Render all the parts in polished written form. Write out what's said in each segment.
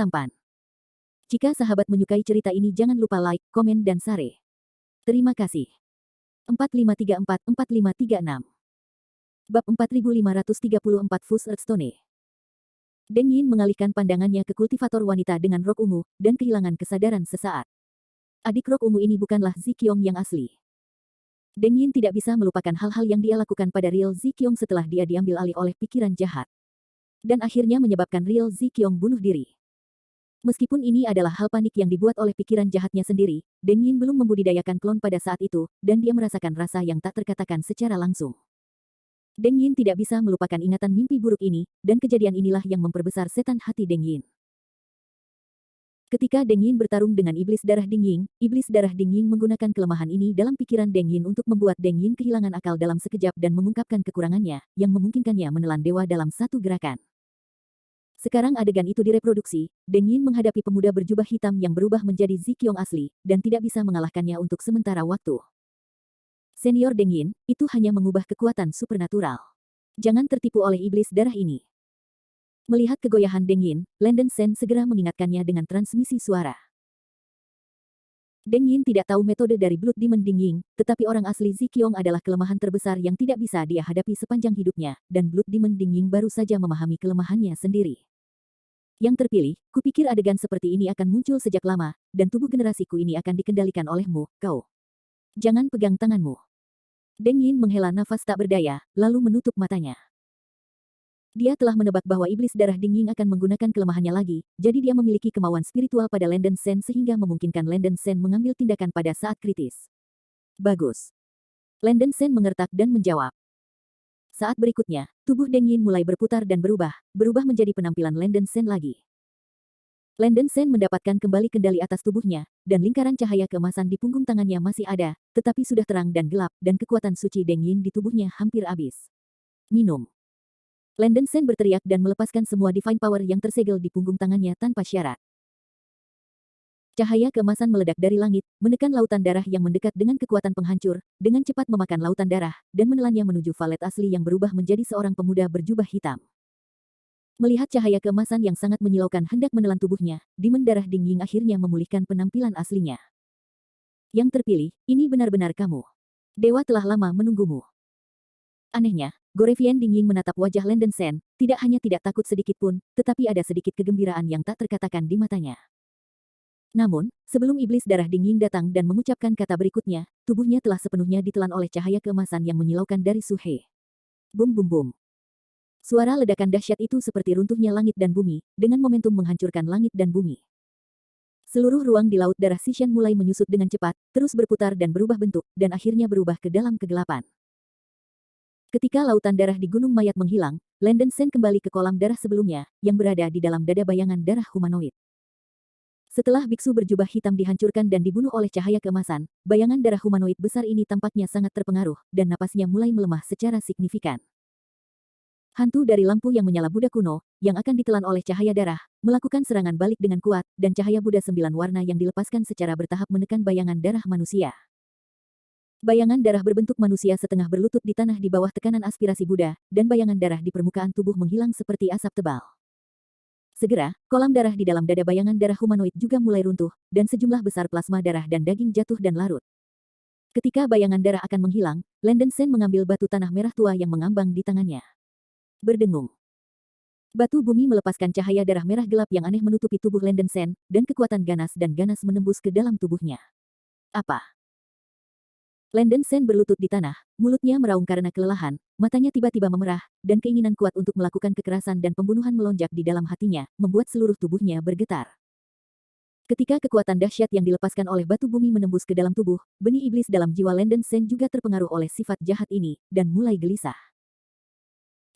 tampan. Jika sahabat menyukai cerita ini jangan lupa like, komen dan share. Terima kasih. 4534-4536 Bab 4534 Fus Earthstone. Deng Yin mengalihkan pandangannya ke kultivator wanita dengan rok ungu, dan kehilangan kesadaran sesaat. Adik rok ungu ini bukanlah Ziqiong yang asli. Deng Yin tidak bisa melupakan hal-hal yang dia lakukan pada Real Ziqiong setelah dia diambil alih oleh pikiran jahat. Dan akhirnya menyebabkan Real Ziqiong bunuh diri. Meskipun ini adalah hal panik yang dibuat oleh pikiran jahatnya sendiri, Deng Yin belum membudidayakan klon pada saat itu, dan dia merasakan rasa yang tak terkatakan secara langsung. Deng Yin tidak bisa melupakan ingatan mimpi buruk ini, dan kejadian inilah yang memperbesar setan hati Deng Yin. Ketika Deng Yin bertarung dengan iblis darah Dingying menggunakan kelemahan ini dalam pikiran Deng Yin untuk membuat Deng Yin kehilangan akal dalam sekejap dan mengungkapkan kekurangannya, yang memungkinkannya menelan dewa dalam satu gerakan. Sekarang adegan itu direproduksi, Deng Yin menghadapi pemuda berjubah hitam yang berubah menjadi Ziqiong asli, dan tidak bisa mengalahkannya untuk sementara waktu. Senior Deng Yin, itu hanya mengubah kekuatan supernatural. Jangan tertipu oleh iblis darah ini. Melihat kegoyahan Deng Yin, Landen Sen segera mengingatkannya dengan transmisi suara. Deng Yin tidak tahu metode dari Blood Demon Dingying, tetapi orang asli Ziqiong adalah kelemahan terbesar yang tidak bisa dia hadapi sepanjang hidupnya, dan Blood Demon Dingying baru saja memahami kelemahannya sendiri. Yang terpilih, kupikir adegan seperti ini akan muncul sejak lama, dan tubuh generasiku ini akan dikendalikan olehmu, kau. Jangan pegang tanganmu. Deng Yin menghela nafas tak berdaya, lalu menutup matanya. Dia telah menebak bahwa iblis darah Dingying akan menggunakan kelemahannya lagi, jadi dia memiliki kemauan spiritual pada Landen Sen sehingga memungkinkan Landen Sen mengambil tindakan pada saat kritis. Bagus. Landen Sen mengertak dan menjawab. Saat berikutnya, tubuh Deng Yin mulai berputar dan berubah menjadi penampilan Landen Sen lagi. Landen Sen mendapatkan kembali kendali atas tubuhnya, dan lingkaran cahaya keemasan di punggung tangannya masih ada, tetapi sudah terang dan gelap, dan kekuatan suci Deng Yin di tubuhnya hampir habis. Minum. Landen Sen berteriak dan melepaskan semua divine power yang tersegel di punggung tangannya tanpa syarat. Cahaya keemasan meledak dari langit, menekan lautan darah yang mendekat dengan kekuatan penghancur, dengan cepat memakan lautan darah, dan menelannya menuju valet asli yang berubah menjadi seorang pemuda berjubah hitam. Melihat cahaya keemasan yang sangat menyilaukan hendak menelan tubuhnya, Demon darah Dingying akhirnya memulihkan penampilan aslinya. Yang terpilih, ini benar-benar kamu. Dewa telah lama menunggumu. Anehnya, Gorevian Dingying menatap wajah Landen Sen, tidak hanya tidak takut sedikit pun, tetapi ada sedikit kegembiraan yang tak terkatakan di matanya. Namun, sebelum iblis darah Dingying datang dan mengucapkan kata berikutnya, tubuhnya telah sepenuhnya ditelan oleh cahaya keemasan yang menyilaukan dari Su He. Bum bum bum. Suara ledakan dahsyat itu seperti runtuhnya langit dan bumi, dengan momentum menghancurkan langit dan bumi. Seluruh ruang di laut darah Xishan mulai menyusut dengan cepat, terus berputar dan berubah bentuk, dan akhirnya berubah ke dalam kegelapan. Ketika lautan darah di Gunung Mayat menghilang, Landen Sen kembali ke kolam darah sebelumnya, yang berada di dalam dada bayangan darah humanoid. Setelah biksu berjubah hitam dihancurkan dan dibunuh oleh cahaya keemasan, bayangan darah humanoid besar ini tampaknya sangat terpengaruh, dan napasnya mulai melemah secara signifikan. Hantu dari lampu yang menyala Buddha kuno, yang akan ditelan oleh cahaya darah, melakukan serangan balik dengan kuat, dan cahaya Buddha 9 warna yang dilepaskan secara bertahap menekan bayangan darah manusia. Bayangan darah berbentuk manusia setengah berlutut di tanah di bawah tekanan aspirasi Buddha, dan bayangan darah di permukaan tubuh menghilang seperti asap tebal. Segera, kolam darah di dalam dada bayangan darah humanoid juga mulai runtuh, dan sejumlah besar plasma darah dan daging jatuh dan larut. Ketika bayangan darah akan menghilang, Landen Sen mengambil batu tanah merah tua yang mengambang di tangannya. Berdengung. Batu bumi melepaskan cahaya darah merah gelap yang aneh menutupi tubuh Landen Sen, dan kekuatan ganas menembus ke dalam tubuhnya. Apa? Landen Sen berlutut di tanah, mulutnya meraung karena kelelahan, matanya tiba-tiba memerah, dan keinginan kuat untuk melakukan kekerasan dan pembunuhan melonjak di dalam hatinya, membuat seluruh tubuhnya bergetar. Ketika kekuatan dahsyat yang dilepaskan oleh batu bumi menembus ke dalam tubuh, benih iblis dalam jiwa Landen Sen juga terpengaruh oleh sifat jahat ini, dan mulai gelisah.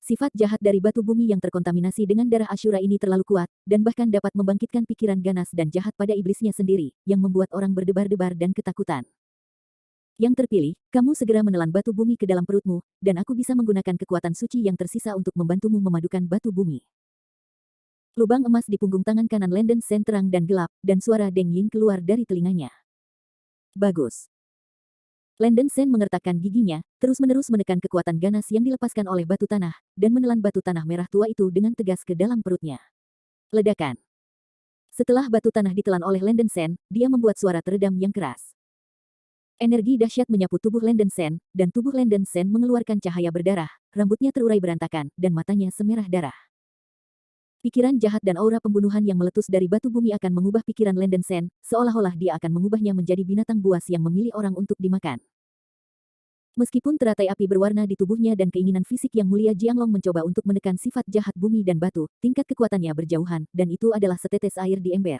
Sifat jahat dari batu bumi yang terkontaminasi dengan darah Ashura ini terlalu kuat, dan bahkan dapat membangkitkan pikiran ganas dan jahat pada iblisnya sendiri, yang membuat orang berdebar-debar dan ketakutan. Yang terpilih, kamu segera menelan batu bumi ke dalam perutmu, dan aku bisa menggunakan kekuatan suci yang tersisa untuk membantumu memadukan batu bumi. Lubang emas di punggung tangan kanan Landen Sen terang dan gelap, dan suara Deng Yin keluar dari telinganya. Bagus. Landen Sen mengertakkan giginya, terus-menerus menekan kekuatan ganas yang dilepaskan oleh batu tanah, dan menelan batu tanah merah tua itu dengan tegas ke dalam perutnya. Ledakan. Setelah batu tanah ditelan oleh Landen Sen, dia membuat suara teredam yang keras. Energi dahsyat menyapu tubuh Landen Sen, dan tubuh Landen Sen mengeluarkan cahaya berdarah, rambutnya terurai berantakan, dan matanya semerah darah. Pikiran jahat dan aura pembunuhan yang meletus dari batu bumi akan mengubah pikiran Landen Sen, seolah-olah dia akan mengubahnya menjadi binatang buas yang memilih orang untuk dimakan. Meskipun teratai api berwarna di tubuhnya dan keinginan fisik yang mulia, Jianglong mencoba untuk menekan sifat jahat bumi dan batu, tingkat kekuatannya berjauhan, dan itu adalah setetes air di ember.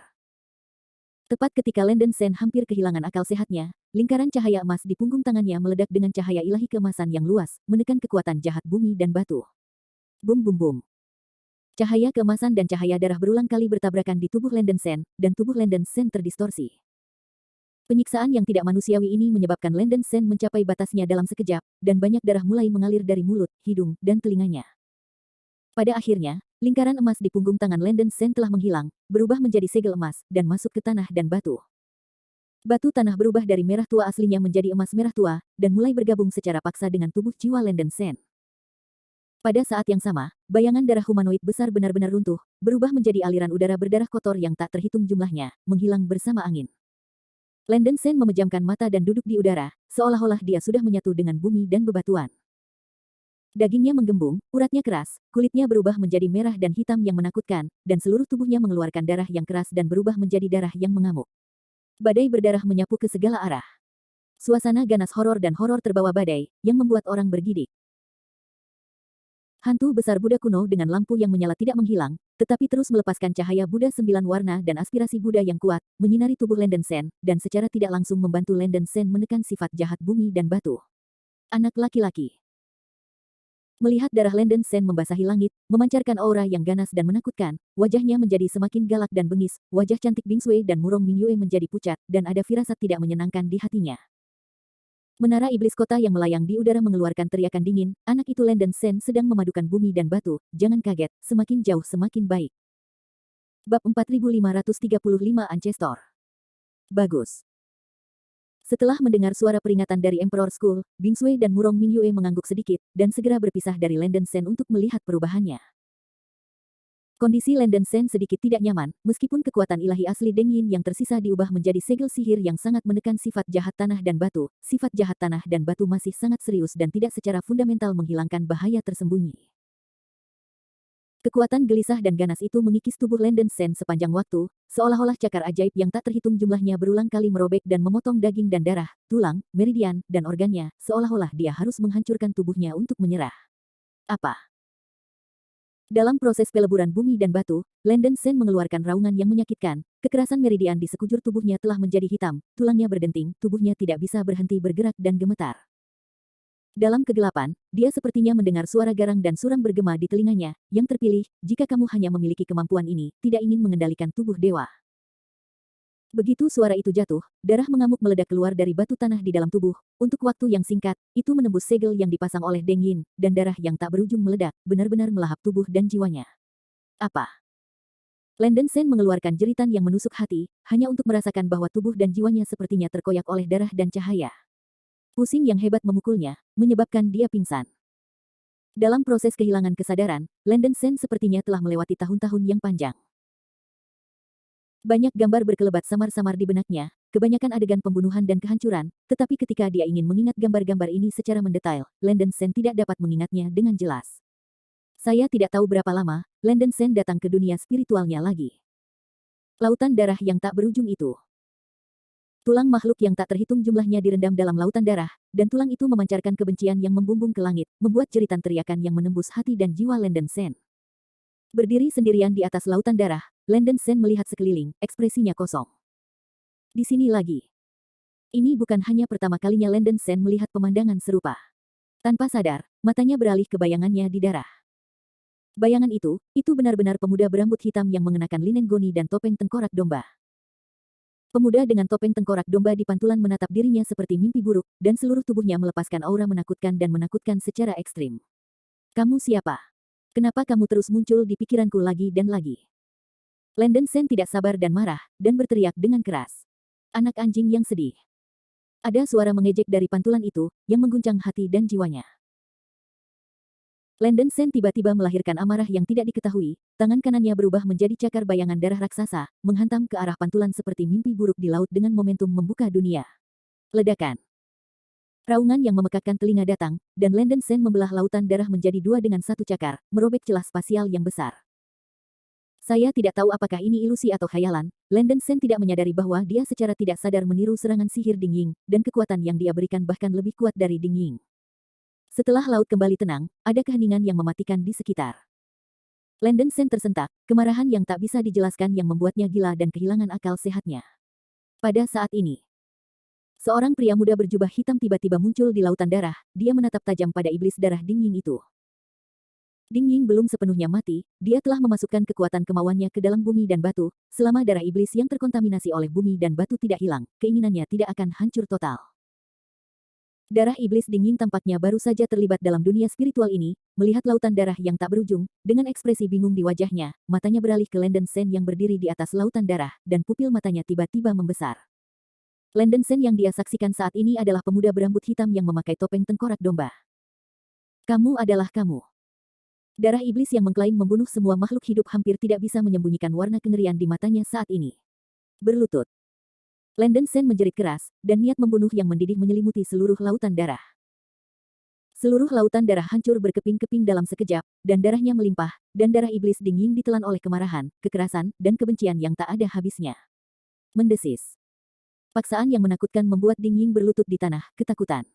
Tepat ketika Landen Sen hampir kehilangan akal sehatnya, lingkaran cahaya emas di punggung tangannya meledak dengan cahaya ilahi keemasan yang luas, menekan kekuatan jahat bumi dan batu. Bum bum bum. Cahaya keemasan dan cahaya darah berulang kali bertabrakan di tubuh Landen Sen, dan tubuh Landen Sen terdistorsi. Penyiksaan yang tidak manusiawi ini menyebabkan Landen Sen mencapai batasnya dalam sekejap, dan banyak darah mulai mengalir dari mulut, hidung, dan telinganya. Pada akhirnya, lingkaran emas di punggung tangan Landen Sen telah menghilang, berubah menjadi segel emas, dan masuk ke tanah dan batu. Batu tanah berubah dari merah tua aslinya menjadi emas merah tua, dan mulai bergabung secara paksa dengan tubuh jiwa Landen Sen. Pada saat yang sama, bayangan darah humanoid besar benar-benar runtuh, berubah menjadi aliran udara berdarah kotor yang tak terhitung jumlahnya, menghilang bersama angin. Landen Sen memejamkan mata dan duduk di udara, seolah-olah dia sudah menyatu dengan bumi dan bebatuan. Dagingnya menggembung, uratnya keras, kulitnya berubah menjadi merah dan hitam yang menakutkan, dan seluruh tubuhnya mengeluarkan darah yang keras dan berubah menjadi darah yang mengamuk. Badai berdarah menyapu ke segala arah. Suasana ganas horor dan horor terbawa badai, yang membuat orang bergidik. Hantu besar Buddha kuno dengan lampu yang menyala tidak menghilang, tetapi terus melepaskan cahaya Buddha 9 warna dan aspirasi Buddha yang kuat, menyinari tubuh Landen Sen, dan secara tidak langsung membantu Landen Sen menekan sifat jahat bumi dan batu. Anak laki-laki. Melihat darah Landen Sen membasahi langit, memancarkan aura yang ganas dan menakutkan, wajahnya menjadi semakin galak dan bengis, wajah cantik Bing Sui dan murung Mingyue menjadi pucat, dan ada firasat tidak menyenangkan di hatinya. Menara iblis kota yang melayang di udara mengeluarkan teriakan dingin, anak itu Landen Sen sedang memadukan bumi dan batu, jangan kaget, semakin jauh semakin baik. Bab 4535 Ancestor. Bagus. Setelah mendengar suara peringatan dari Emperor School, Bing Sui dan Murong Mingyue mengangguk sedikit, dan segera berpisah dari Landen Sen untuk melihat perubahannya. Kondisi Landen Sen sedikit tidak nyaman, meskipun kekuatan ilahi asli Deng Yin yang tersisa diubah menjadi segel sihir yang sangat menekan sifat jahat tanah dan batu, sifat jahat tanah dan batu masih sangat serius dan tidak secara fundamental menghilangkan bahaya tersembunyi. Kekuatan gelisah dan ganas itu mengikis tubuh Landen Sen sepanjang waktu, seolah-olah cakar ajaib yang tak terhitung jumlahnya berulang kali merobek dan memotong daging dan darah, tulang, meridian, dan organnya, seolah-olah dia harus menghancurkan tubuhnya untuk menyerah. Apa? Dalam proses peleburan bumi dan batu, Landen Sen mengeluarkan raungan yang menyakitkan, kekerasan meridian di sekujur tubuhnya telah menjadi hitam, tulangnya berdenting, tubuhnya tidak bisa berhenti bergerak dan gemetar. Dalam kegelapan, dia sepertinya mendengar suara garang dan suram bergema di telinganya, yang terpilih, jika kamu hanya memiliki kemampuan ini, tidak ingin mengendalikan tubuh dewa. Begitu suara itu jatuh, darah mengamuk meledak keluar dari batu tanah di dalam tubuh. Untuk waktu yang singkat, itu menembus segel yang dipasang oleh Deng Yin, dan darah yang tak berujung meledak, benar-benar melahap tubuh dan jiwanya. Apa? Landen Sen mengeluarkan jeritan yang menusuk hati, hanya untuk merasakan bahwa tubuh dan jiwanya sepertinya terkoyak oleh darah dan cahaya. Pusing yang hebat memukulnya, menyebabkan dia pingsan. Dalam proses kehilangan kesadaran, Landen Sen sepertinya telah melewati tahun-tahun yang panjang. Banyak gambar berkelebat samar-samar di benaknya, kebanyakan adegan pembunuhan dan kehancuran, tetapi ketika dia ingin mengingat gambar-gambar ini secara mendetail, Landen Sen tidak dapat mengingatnya dengan jelas. Saya tidak tahu berapa lama, Landen Sen datang ke dunia spiritualnya lagi. Lautan darah yang tak berujung itu. Tulang makhluk yang tak terhitung jumlahnya direndam dalam lautan darah, dan tulang itu memancarkan kebencian yang membumbung ke langit, membuat jeritan teriakan yang menembus hati dan jiwa Landen Sen. Berdiri sendirian di atas lautan darah, Landen Sen melihat sekeliling, ekspresinya kosong. Di sini lagi. Ini bukan hanya pertama kalinya Landen Sen melihat pemandangan serupa. Tanpa sadar, matanya beralih ke bayangannya di darah. Bayangan itu benar-benar pemuda berambut hitam yang mengenakan linen goni dan topeng tengkorak domba. Pemuda dengan topeng tengkorak domba di pantulan menatap dirinya seperti mimpi buruk, dan seluruh tubuhnya melepaskan aura menakutkan dan menakutkan secara ekstrim. Kamu siapa? Kenapa kamu terus muncul di pikiranku lagi dan lagi? Landen Sen tidak sabar dan marah, dan berteriak dengan keras. Anak anjing yang sedih. Ada suara mengejek dari pantulan itu, yang mengguncang hati dan jiwanya. Landen Sen tiba-tiba melahirkan amarah yang tidak diketahui, tangan kanannya berubah menjadi cakar bayangan darah raksasa, menghantam ke arah pantulan seperti mimpi buruk di laut dengan momentum membuka dunia. Ledakan. Raungan yang memekakkan telinga datang, dan Landen Sen membelah lautan darah menjadi dua dengan satu cakar, merobek celah spasial yang besar. Saya tidak tahu apakah ini ilusi atau khayalan, Landen Sen tidak menyadari bahwa dia secara tidak sadar meniru serangan sihir Ding Ying, dan kekuatan yang dia berikan bahkan lebih kuat dari Ding Ying. Setelah laut kembali tenang, ada keheningan yang mematikan di sekitar. Landen Sen tersentak, kemarahan yang tak bisa dijelaskan yang membuatnya gila dan kehilangan akal sehatnya. Pada saat ini, seorang pria muda berjubah hitam tiba-tiba muncul di lautan darah, dia menatap tajam pada iblis darah Ding Ying itu. Ding Ying belum sepenuhnya mati, dia telah memasukkan kekuatan kemauannya ke dalam bumi dan batu, selama darah iblis yang terkontaminasi oleh bumi dan batu tidak hilang, keinginannya tidak akan hancur total. Darah iblis Ding Ying tampaknya baru saja terlibat dalam dunia spiritual ini, melihat lautan darah yang tak berujung, dengan ekspresi bingung di wajahnya, matanya beralih ke Landen Sen yang berdiri di atas lautan darah, dan pupil matanya tiba-tiba membesar. Landen Sen yang dia saksikan saat ini adalah pemuda berambut hitam yang memakai topeng tengkorak domba. Kamu adalah kamu. Darah iblis yang mengklaim membunuh semua makhluk hidup hampir tidak bisa menyembunyikan warna kengerian di matanya saat ini. Berlutut. Landen Sen menjerit keras, dan niat membunuh yang mendidih menyelimuti seluruh lautan darah. Seluruh lautan darah hancur berkeping-keping dalam sekejap, dan darahnya melimpah, dan darah iblis Ding Ying ditelan oleh kemarahan, kekerasan, dan kebencian yang tak ada habisnya. Mendesis. Paksaan yang menakutkan membuat Ding Ying berlutut di tanah, ketakutan.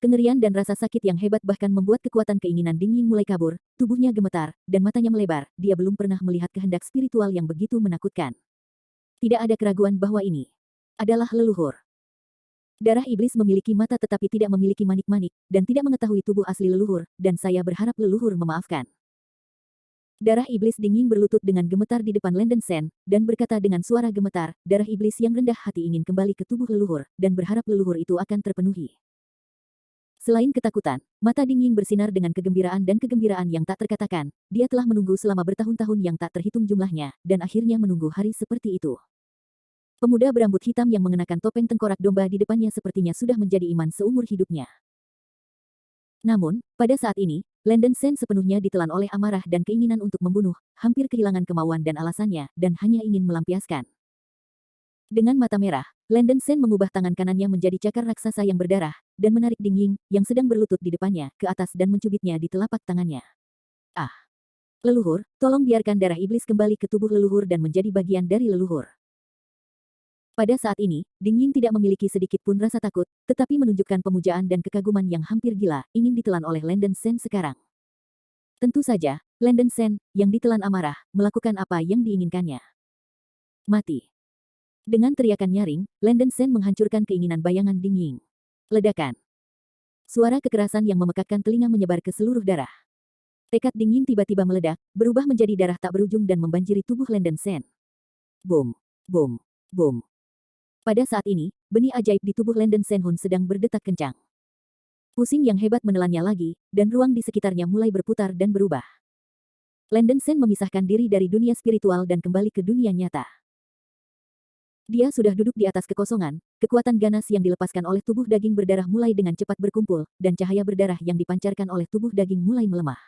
Kengerian dan rasa sakit yang hebat bahkan membuat kekuatan keinginan Ding Ying mulai kabur, tubuhnya gemetar, dan matanya melebar, dia belum pernah melihat kehendak spiritual yang begitu menakutkan. Tidak ada keraguan bahwa ini adalah leluhur. Darah iblis memiliki mata tetapi tidak memiliki manik-manik, dan tidak mengetahui tubuh asli leluhur, dan saya berharap leluhur memaafkan. Darah iblis Ding Ying berlutut dengan gemetar di depan Landen Sen, dan berkata dengan suara gemetar, darah iblis yang rendah hati ingin kembali ke tubuh leluhur, dan berharap leluhur itu akan terpenuhi. Selain ketakutan, mata Ding Ying bersinar dengan kegembiraan dan kegembiraan yang tak terkatakan, dia telah menunggu selama bertahun-tahun yang tak terhitung jumlahnya, dan akhirnya menunggu hari seperti itu. Pemuda berambut hitam yang mengenakan topeng tengkorak domba di depannya sepertinya sudah menjadi iman seumur hidupnya. Namun, pada saat ini, Landen Sen sepenuhnya ditelan oleh amarah dan keinginan untuk membunuh, hampir kehilangan kemauan dan alasannya, dan hanya ingin melampiaskan. Dengan mata merah, Landen Sen mengubah tangan kanannya menjadi cakar raksasa yang berdarah, dan menarik Ding Ying, yang sedang berlutut di depannya, ke atas dan mencubitnya di telapak tangannya. Ah! Leluhur, tolong biarkan darah iblis kembali ke tubuh leluhur dan menjadi bagian dari leluhur. Pada saat ini, Ding Ying tidak memiliki sedikit pun rasa takut, tetapi menunjukkan pemujaan dan kekaguman yang hampir gila, ingin ditelan oleh Landen Sen sekarang. Tentu saja, Landen Sen, yang ditelan amarah, melakukan apa yang diinginkannya. Mati. Dengan teriakan nyaring, Landen Sen menghancurkan keinginan bayangan Ding Ying. Ledakan. Suara kekerasan yang memekakkan telinga menyebar ke seluruh darah. Tekad Ding Ying tiba-tiba meledak, berubah menjadi darah tak berujung dan membanjiri tubuh Landen Sen. Boom, boom, boom. Pada saat ini, benih ajaib di tubuh Landen Sen Hun sedang berdetak kencang. Pusing yang hebat menelannya lagi, dan ruang di sekitarnya mulai berputar dan berubah. Landen Sen memisahkan diri dari dunia spiritual dan kembali ke dunia nyata. Dia sudah duduk di atas kekosongan, kekuatan ganas yang dilepaskan oleh tubuh daging berdarah mulai dengan cepat berkumpul, dan cahaya berdarah yang dipancarkan oleh tubuh daging mulai melemah.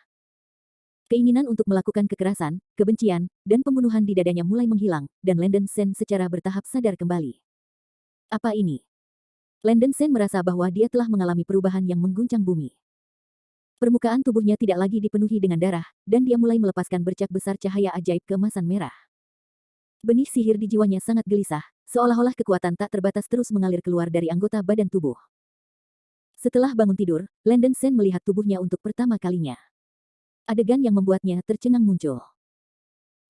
Keinginan untuk melakukan kekerasan, kebencian, dan pembunuhan di dadanya mulai menghilang, dan Landen Sen secara bertahap sadar kembali. Apa ini? Landen Sen merasa bahwa dia telah mengalami perubahan yang mengguncang bumi. Permukaan tubuhnya tidak lagi dipenuhi dengan darah, dan dia mulai melepaskan bercak besar cahaya ajaib keemasan merah. Benih sihir di jiwanya sangat gelisah, seolah-olah kekuatan tak terbatas terus mengalir keluar dari anggota badan tubuh. Setelah bangun tidur, Landen Sen melihat tubuhnya untuk pertama kalinya. Adegan yang membuatnya tercengang muncul.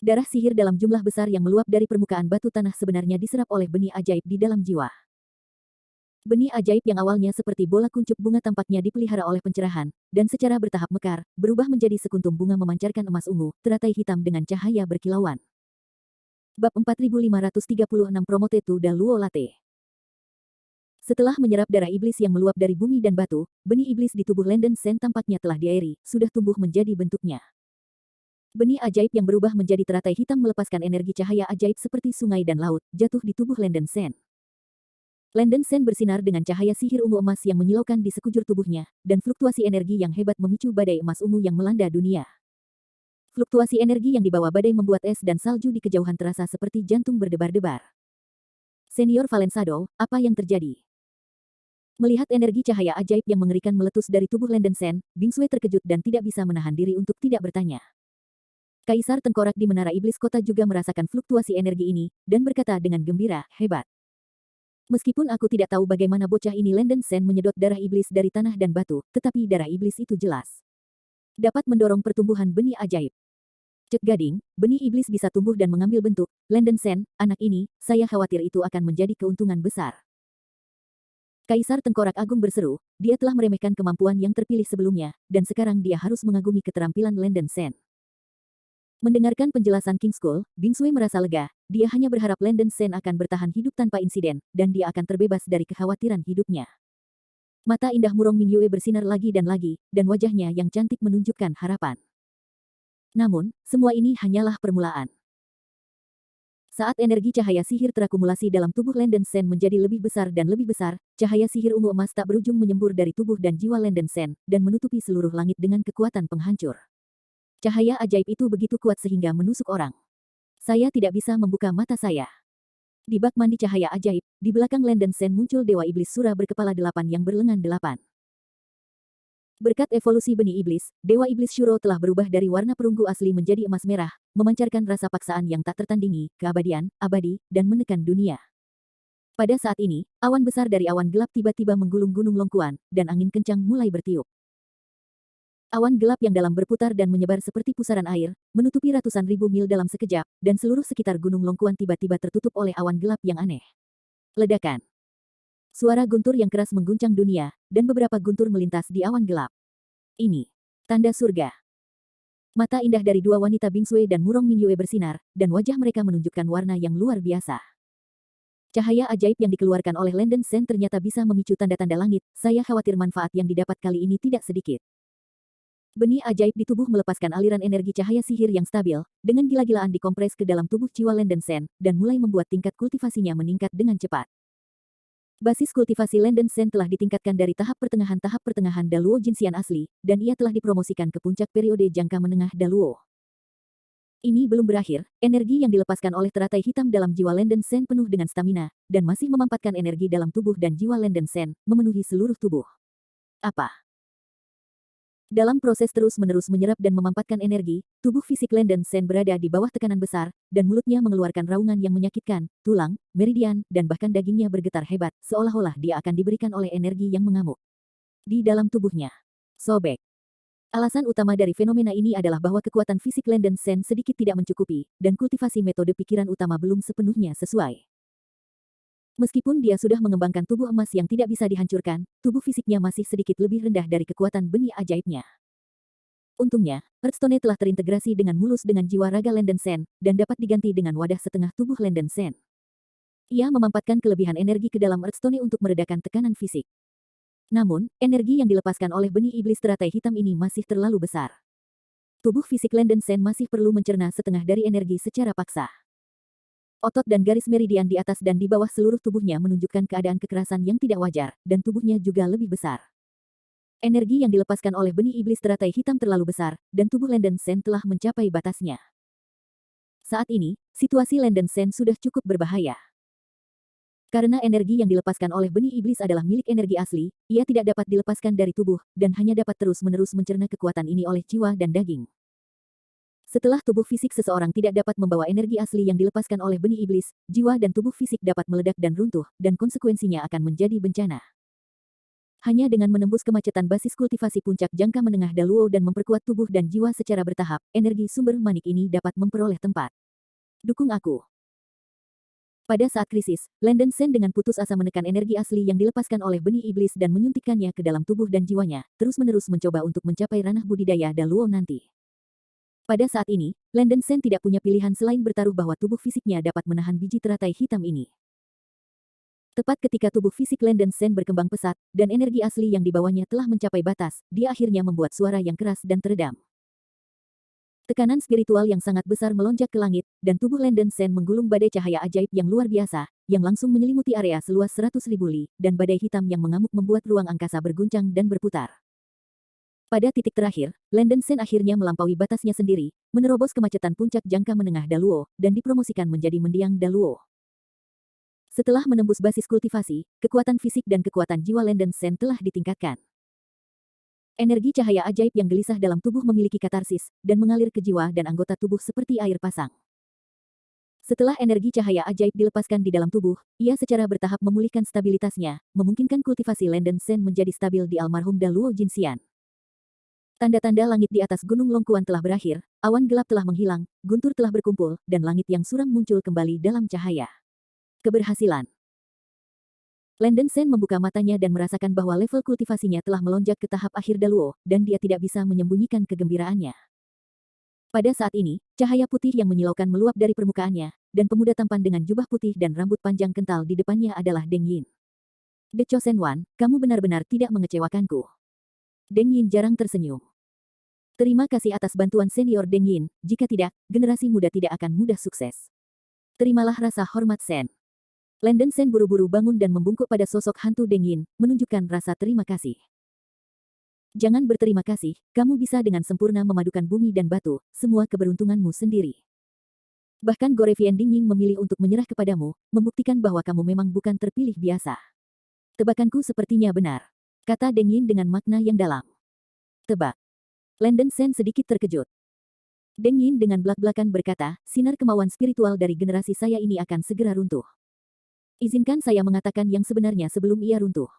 Darah sihir dalam jumlah besar yang meluap dari permukaan batu tanah sebenarnya diserap oleh benih ajaib di dalam jiwa. Benih ajaib yang awalnya seperti bola kuncup bunga tampaknya dipelihara oleh pencerahan, dan secara bertahap mekar, berubah menjadi sekuntum bunga memancarkan emas ungu, teratai hitam dengan cahaya berkilauan. Bab 4536 Promotetu da Luo Latte. Setelah menyerap darah iblis yang meluap dari bumi dan batu, benih iblis di tubuh Landen Sen tampaknya telah diairi, sudah tumbuh menjadi bentuknya. Benih ajaib yang berubah menjadi teratai hitam melepaskan energi cahaya ajaib seperti sungai dan laut, jatuh di tubuh Landen Sen. Landen Sen bersinar dengan cahaya sihir ungu emas yang menyilaukan di sekujur tubuhnya, dan fluktuasi energi yang hebat memicu badai emas ungu yang melanda dunia. Fluktuasi energi yang dibawa badai membuat es dan salju di kejauhan terasa seperti jantung berdebar-debar. Senior Valensado, apa yang terjadi? Melihat energi cahaya ajaib yang mengerikan meletus dari tubuh Landen Sen, Bingsue terkejut dan tidak bisa menahan diri untuk tidak bertanya. Kaisar Tengkorak di Menara Iblis Kota juga merasakan fluktuasi energi ini, dan berkata dengan gembira, hebat. Meskipun aku tidak tahu bagaimana bocah ini Landen Sen menyedot darah iblis dari tanah dan batu, tetapi darah iblis itu jelas dapat mendorong pertumbuhan benih ajaib. Cek Gading, benih iblis bisa tumbuh dan mengambil bentuk. Landen Sen, anak ini, saya khawatir itu akan menjadi keuntungan besar. Kaisar Tengkorak Agung berseru, dia telah meremehkan kemampuan yang terpilih sebelumnya, dan sekarang dia harus mengagumi keterampilan Landen Sen. Mendengarkan penjelasan King Skull, Bingsue merasa lega, dia hanya berharap Landen Sen akan bertahan hidup tanpa insiden, dan dia akan terbebas dari kekhawatiran hidupnya. Mata indah Murong Mingyue bersinar lagi, dan wajahnya yang cantik menunjukkan harapan. Namun, semua ini hanyalah permulaan. Saat energi cahaya sihir terakumulasi dalam tubuh Landen Sen menjadi lebih besar dan lebih besar, cahaya sihir ungu emas tak berujung menyembur dari tubuh dan jiwa Landen Sen, dan menutupi seluruh langit dengan kekuatan penghancur. Cahaya ajaib itu begitu kuat sehingga menusuk orang. Saya tidak bisa membuka mata saya. Di bak mandi cahaya ajaib, di belakang Landen Sen muncul Dewa Iblis Sura berkepala 8 yang berlengan 8. Berkat evolusi benih iblis, Dewa Iblis Shuro telah berubah dari warna perunggu asli menjadi emas merah, memancarkan rasa paksaan yang tak tertandingi, keabadian, abadi, dan menekan dunia. Pada saat ini, awan besar dari awan gelap tiba-tiba menggulung Gunung Longkuan, dan angin kencang mulai bertiup. Awan gelap yang dalam berputar dan menyebar seperti pusaran air, menutupi ratusan ribu mil dalam sekejap, dan seluruh sekitar Gunung Longkuan tiba-tiba tertutup oleh awan gelap yang aneh. Ledakan. Suara guntur yang keras mengguncang dunia, dan beberapa guntur melintas di awan gelap. Ini tanda surga. Mata indah dari dua wanita Bingsue dan Murong Mingyue bersinar, dan wajah mereka menunjukkan warna yang luar biasa. Cahaya ajaib yang dikeluarkan oleh Landen Sen ternyata bisa memicu tanda-tanda langit, saya khawatir manfaat yang didapat kali ini tidak sedikit. Benih ajaib di tubuh melepaskan aliran energi cahaya sihir yang stabil, dengan gila-gilaan dikompres ke dalam tubuh jiwa Landen Sen, dan mulai membuat tingkat kultivasinya meningkat dengan cepat. Basis kultivasi Landen Sen telah ditingkatkan dari tahap pertengahan Daluo Jinxian asli, dan ia telah dipromosikan ke puncak periode jangka menengah Daluo. Ini belum berakhir, energi yang dilepaskan oleh teratai hitam dalam jiwa Landen Sen penuh dengan stamina, dan masih memampatkan energi dalam tubuh dan jiwa Landen Sen, memenuhi seluruh tubuh. Apa? Dalam proses terus-menerus menyerap dan memampatkan energi, tubuh fisik Landen Sen berada di bawah tekanan besar, dan mulutnya mengeluarkan raungan yang menyakitkan, tulang, meridian, dan bahkan dagingnya bergetar hebat, seolah-olah dia akan diberikan oleh energi yang mengamuk. Di dalam tubuhnya. Sobek. Alasan utama dari fenomena ini adalah bahwa kekuatan fisik Landen Sen sedikit tidak mencukupi, dan kultivasi metode pikiran utama belum sepenuhnya sesuai. Meskipun dia sudah mengembangkan tubuh emas yang tidak bisa dihancurkan, tubuh fisiknya masih sedikit lebih rendah dari kekuatan benih ajaibnya. Untungnya, Earthstone telah terintegrasi dengan mulus dengan jiwa raga Landen Sen, dan dapat diganti dengan wadah setengah tubuh Landen Sen. Ia memampatkan kelebihan energi ke dalam Earthstone untuk meredakan tekanan fisik. Namun, energi yang dilepaskan oleh benih iblis teratai hitam ini masih terlalu besar. Tubuh fisik Landen Sen masih perlu mencerna setengah dari energi secara paksa. Otot dan garis meridian di atas dan di bawah seluruh tubuhnya menunjukkan keadaan kekerasan yang tidak wajar, dan tubuhnya juga lebih besar. Energi yang dilepaskan oleh benih iblis teratai hitam terlalu besar, dan tubuh Landen Sen telah mencapai batasnya. Saat ini, situasi Landen Sen sudah cukup berbahaya. Karena energi yang dilepaskan oleh benih iblis adalah milik energi asli, ia tidak dapat dilepaskan dari tubuh, dan hanya dapat terus-menerus mencerna kekuatan ini oleh jiwa dan daging. Setelah tubuh fisik seseorang tidak dapat membawa energi asli yang dilepaskan oleh benih iblis, jiwa dan tubuh fisik dapat meledak dan runtuh, dan konsekuensinya akan menjadi bencana. Hanya dengan menembus kemacetan basis kultivasi puncak jangka menengah Daluo dan memperkuat tubuh dan jiwa secara bertahap, energi sumber manik ini dapat memperoleh tempat. Dukung aku. Pada saat krisis, Landen Sen dengan putus asa menekan energi asli yang dilepaskan oleh benih iblis dan menyuntikkannya ke dalam tubuh dan jiwanya, terus-menerus mencoba untuk mencapai ranah budidaya Daluo nanti. Pada saat ini, Landen Sen tidak punya pilihan selain bertaruh bahwa tubuh fisiknya dapat menahan biji teratai hitam ini. Tepat ketika tubuh fisik Landen Sen berkembang pesat, dan energi asli yang dibawanya telah mencapai batas, dia akhirnya membuat suara yang keras dan teredam. Tekanan spiritual yang sangat besar melonjak ke langit, dan tubuh Landen Sen menggulung badai cahaya ajaib yang luar biasa, yang langsung menyelimuti area seluas 100.000 li, dan badai hitam yang mengamuk membuat ruang angkasa berguncang dan berputar. Pada titik terakhir, Landen Sen akhirnya melampaui batasnya sendiri, menerobos kemacetan puncak jangka menengah Daluo, dan dipromosikan menjadi mendiang Daluo. Setelah menembus basis kultivasi, kekuatan fisik dan kekuatan jiwa Landen Sen telah ditingkatkan. Energi cahaya ajaib yang gelisah dalam tubuh memiliki katarsis, dan mengalir ke jiwa dan anggota tubuh seperti air pasang. Setelah energi cahaya ajaib dilepaskan di dalam tubuh, ia secara bertahap memulihkan stabilitasnya, memungkinkan kultivasi Landen Sen menjadi stabil di almarhum Daluo Jinxian. Tanda-tanda langit di atas Gunung Longkuan telah berakhir, awan gelap telah menghilang, guntur telah berkumpul, dan langit yang suram muncul kembali dalam cahaya. Keberhasilan. Landen Sen membuka matanya dan merasakan bahwa level kultivasinya telah melonjak ke tahap akhir Daluo, dan dia tidak bisa menyembunyikan kegembiraannya. Pada saat ini, cahaya putih yang menyilaukan meluap dari permukaannya, dan pemuda tampan dengan jubah putih dan rambut panjang kental di depannya adalah Deng Yin. The Chosen One, kamu benar-benar tidak mengecewakanku. Deng Yin jarang tersenyum. Terima kasih atas bantuan senior Deng Yin, jika tidak, generasi muda tidak akan mudah sukses. Terimalah rasa hormat Sen. Landen Sen buru-buru bangun dan membungkuk pada sosok hantu Deng Yin, menunjukkan rasa terima kasih. Jangan berterima kasih, kamu bisa dengan sempurna memadukan bumi dan batu, semua keberuntunganmu sendiri. Bahkan Gorevian Dingying memilih untuk menyerah kepadamu, membuktikan bahwa kamu memang bukan terpilih biasa. Tebakanku sepertinya benar, kata Deng Yin dengan makna yang dalam. Tebak. Landen Sen sedikit terkejut. Deng Yin dengan belak-belakan berkata, sinar kemauan spiritual dari generasi saya ini akan segera runtuh. Izinkan saya mengatakan yang sebenarnya sebelum ia runtuh.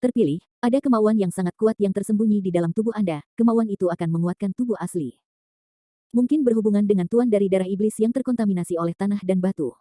Terpilih, ada kemauan yang sangat kuat yang tersembunyi di dalam tubuh Anda, kemauan itu akan menguatkan tubuh asli. Mungkin berhubungan dengan tuan dari darah iblis yang terkontaminasi oleh tanah dan batu.